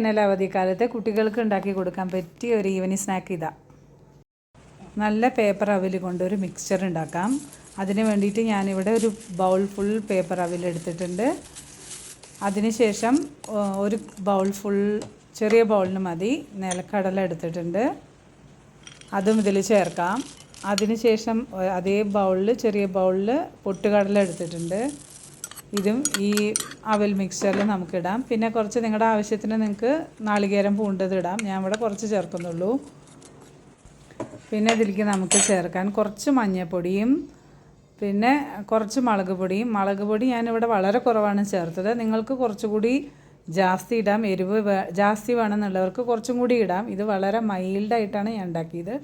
വേനൽ അവധിക്കാലത്ത് കുട്ടികൾക്ക് ഉണ്ടാക്കി കൊടുക്കാൻ പറ്റിയ ഒരു ഈവനിങ് സ്നാക്ക് ഇതാ. നല്ല പേപ്പർ അവിൽ കൊണ്ടൊരു മിക്സ്ചർ ഉണ്ടാക്കാം. അതിന് വേണ്ടിയിട്ട് ഞാനിവിടെ ഒരു ബൗൾ ഫുൾ പേപ്പർ അവിൽ എടുത്തിട്ടുണ്ട്. അതിനുശേഷം ഒരു ബൗൾ ഫുൾ, ചെറിയ ബൗളിന് മതി, നിലക്കടല എടുത്തിട്ടുണ്ട്, അതും ഇതിൽ ചേർക്കാം. അതിനുശേഷം അതേ ബൗളിൽ, ചെറിയ ബൗളിൽ പൊട്ടുകടല എടുത്തിട്ടുണ്ട്. ഇതും ഈ അവൽ മിക്സ്ചറിൽ നമുക്കിടാം. പിന്നെ കുറച്ച് നിങ്ങളുടെ ആവശ്യത്തിന് നിങ്ങൾക്ക് നാളികേരം പൂണ്ടത് ഇടാം. ഞാൻ ഇവിടെ കുറച്ച് ചേർക്കുന്നുള്ളൂ. പിന്നെ ഇതിലേക്ക് നമുക്ക് ചേർക്കാൻ കുറച്ച് മഞ്ഞൾപ്പൊടിയും പിന്നെ കുറച്ച് മുളക് പൊടി ഞാനിവിടെ വളരെ കുറവാണ് ചേർത്തത്. നിങ്ങൾക്ക് കുറച്ചുകൂടി ജാസ്തി ഇടാം. എരിവ് ജാസ്തി വേണമെന്നുള്ളവർക്ക് കുറച്ചും കൂടി ഇടാം. ഇത് വളരെ മൈൽഡായിട്ടാണ് ഞാൻ ഉണ്ടാക്കിയത്.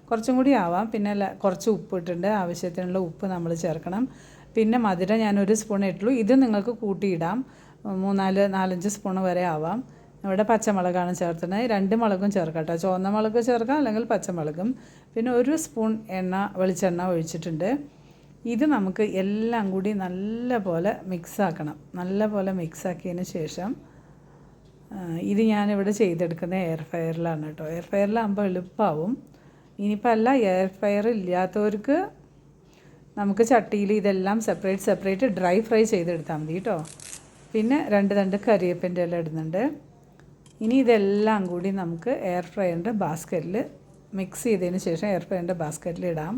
കുറച്ചും കൂടി ആവാം. പിന്നെ കുറച്ച് ഉപ്പ് ഇട്ടിട്ടുണ്ട്. ആവശ്യത്തിനുള്ള ഉപ്പ് നമ്മൾ ചേർക്കണം. പിന്നെ മധുരം ഞാനൊരു സ്പൂൺ ഇട്ടുള്ളൂ. ഇത് നിങ്ങൾക്ക് കൂട്ടിയിടാം. 4-5 സ്പൂൺ വരെ ആവാം. ഇവിടെ പച്ചമുളകാണ് ചേർക്കുന്നത്. 2 മുളകും ചേർക്കാം കേട്ടോ. ചുവന്ന മുളക് ചേർക്കാം, അല്ലെങ്കിൽ പച്ചമുളകും. പിന്നെ 1 സ്പൂൺ വെളിച്ചെണ്ണ ഒഴിച്ചിട്ടുണ്ട്. ഇത് നമുക്ക് എല്ലാം കൂടി നല്ലപോലെ മിക്സാക്കണം. നല്ലപോലെ മിക്സാക്കിയതിന് ശേഷം ഇത് ഞാനിവിടെ ചെയ്തെടുക്കുന്ന എയർ ഫ്രയറിലാണ് കേട്ടോ. എയർ ഫ്രയറിലാകുമ്പോൾ എളുപ്പമാവും. ഇനിയിപ്പോൾ അല്ല, എയർ ഫ്രയർ ഇല്ലാത്തവർക്ക് നമുക്ക് ചട്ടിയിൽ ഇതെല്ലാം സെപ്പറേറ്റ് ഡ്രൈ ഫ്രൈ ചെയ്തെടുത്താൽ മതി കേട്ടോ. പിന്നെ 2 തണ്ട് കരിവേപ്പിൻ്റെ ഇല ഇടുന്നുണ്ട്. ഇനി ഇതെല്ലാം കൂടി നമുക്ക് എയർ ഫ്രയറിൻ്റെ ബാസ്ക്കറ്റിൽ മിക്സ് ചെയ്തതിന് ശേഷം എയർ ഫ്രയറിൻ്റെ ബാസ്ക്കറ്റിൽ ഇടാം.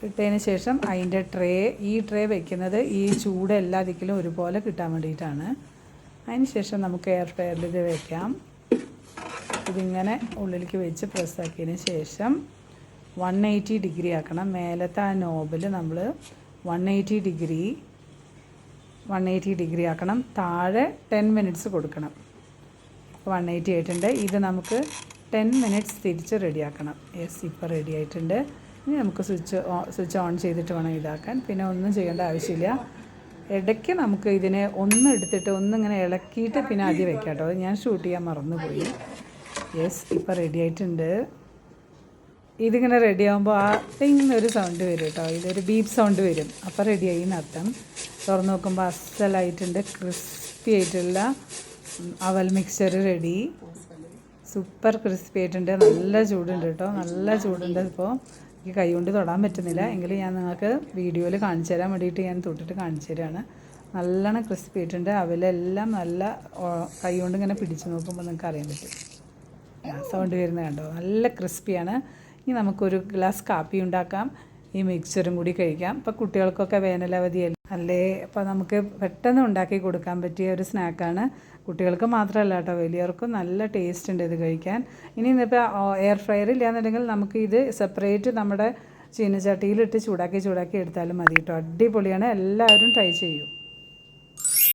ഇട്ടതിന് ശേഷം അതിൻ്റെ ഈ ട്രേ വയ്ക്കുന്നത് ഈ ചൂട് എല്ലാ ദിക്കിലും ഒരുപോലെ കിട്ടാൻ വേണ്ടിയിട്ടാണ്. അതിന് ശേഷം നമുക്ക് എയർ ഫ്രയറിൽ ഇത് വയ്ക്കാം. ഇതിങ്ങനെ ഉള്ളിലേക്ക് വെച്ച് പ്രസ്സാക്കിയതിന് ശേഷം 180 ഡിഗ്രി ആക്കണം. മേലത്തെ ആ നോബിൽ നമ്മൾ 180 ഡിഗ്രി ആക്കണം. താഴെ 10 മിനിറ്റ്സ് കൊടുക്കണം. 180 ആയിട്ടുണ്ട്. ഇത് നമുക്ക് 10 മിനിറ്റ്സ് തിരിച്ച് റെഡിയാക്കണം. യെസ്, ഇപ്പോൾ റെഡി ആയിട്ടുണ്ട്. ഇനി നമുക്ക് സ്വിച്ച് ഓൺ ചെയ്തിട്ട് വേണം ഇതാക്കാൻ. പിന്നെ ഒന്നും ചെയ്യേണ്ട ആവശ്യമില്ല. ഇടയ്ക്ക് നമുക്ക് ഇതിനെ എടുത്തിട്ട് ഒന്നിങ്ങനെ ഇളക്കിയിട്ട് പിന്നെ ആദ്യം വെക്കാം കേട്ടോ. ഞാൻ ഷൂട്ട് ചെയ്യാൻ മറന്നുപോയി. യെസ്, ഇപ്പോൾ റെഡി ആയിട്ടുണ്ട്. ഇതിങ്ങനെ റെഡി ആകുമ്പോൾ ആ ഒരു സൗണ്ട് വരും കേട്ടോ. ഇതൊരു ബീപ്പ് സൗണ്ട് വരും. അപ്പോൾ റെഡിയായി എന്നർത്ഥം. തുറന്ന് നോക്കുമ്പോൾ അസലായിട്ടുണ്ട്. ക്രിസ്പി ആയിട്ടുള്ള അവൽ മിക്സ്ചർ റെഡി. സൂപ്പർ ക്രിസ്പി ആയിട്ടുണ്ട്. നല്ല ചൂടുണ്ട് കേട്ടോ. നല്ല ചൂടുണ്ട്. ഇപ്പോൾ എനിക്ക് കൈ കൊണ്ട് തൊടാൻ പറ്റുന്നില്ല. എങ്കിലും ഞാൻ നിങ്ങൾക്ക് വീഡിയോയിൽ കാണിച്ചു തരാൻ വേണ്ടിയിട്ട് ഞാൻ തൊട്ടിട്ട് കാണിച്ചു തരാണ്. നല്ലോണം ക്രിസ്പി ആയിട്ടുണ്ട്. അവലെല്ലാം നല്ല കൈ കൊണ്ട് ഇങ്ങനെ പിടിച്ച് നോക്കുമ്പോൾ നിങ്ങൾക്ക് അറിയാൻ പറ്റും. സൗണ്ട് വരുന്നത് കണ്ടോ. നല്ല ക്രിസ്പിയാണ്. ഇനി നമുക്കൊരു ഗ്ലാസ് കാപ്പി ഉണ്ടാക്കാം. ഈ മിക്സ്ചറും കൂടി കഴിക്കാം. ഇപ്പോൾ കുട്ടികൾക്കൊക്കെ വേനലവധിയല്ലേ അല്ലേ. അപ്പോൾ നമുക്ക് പെട്ടെന്ന് ഉണ്ടാക്കി കൊടുക്കാൻ പറ്റിയ ഒരു സ്നാക്കാണ്. കുട്ടികൾക്ക് മാത്രമല്ല കേട്ടോ, വലിയവർക്കും നല്ല ടേസ്റ്റ് ഉണ്ട് ഇത് കഴിക്കാൻ. ഇനി ഇപ്പോൾ എയർ ഫ്രയർ ഇല്ലാന്നുണ്ടെങ്കിൽ നമുക്ക് ഇത് സെപ്പറേറ്റ് നമ്മുടെ ചീനച്ചട്ടിയിലിട്ട് ചൂടാക്കി എടുത്താലും മതി കേട്ടോ. അടിപൊളിയാണ്. എല്ലാവരും ട്രൈ ചെയ്യൂ.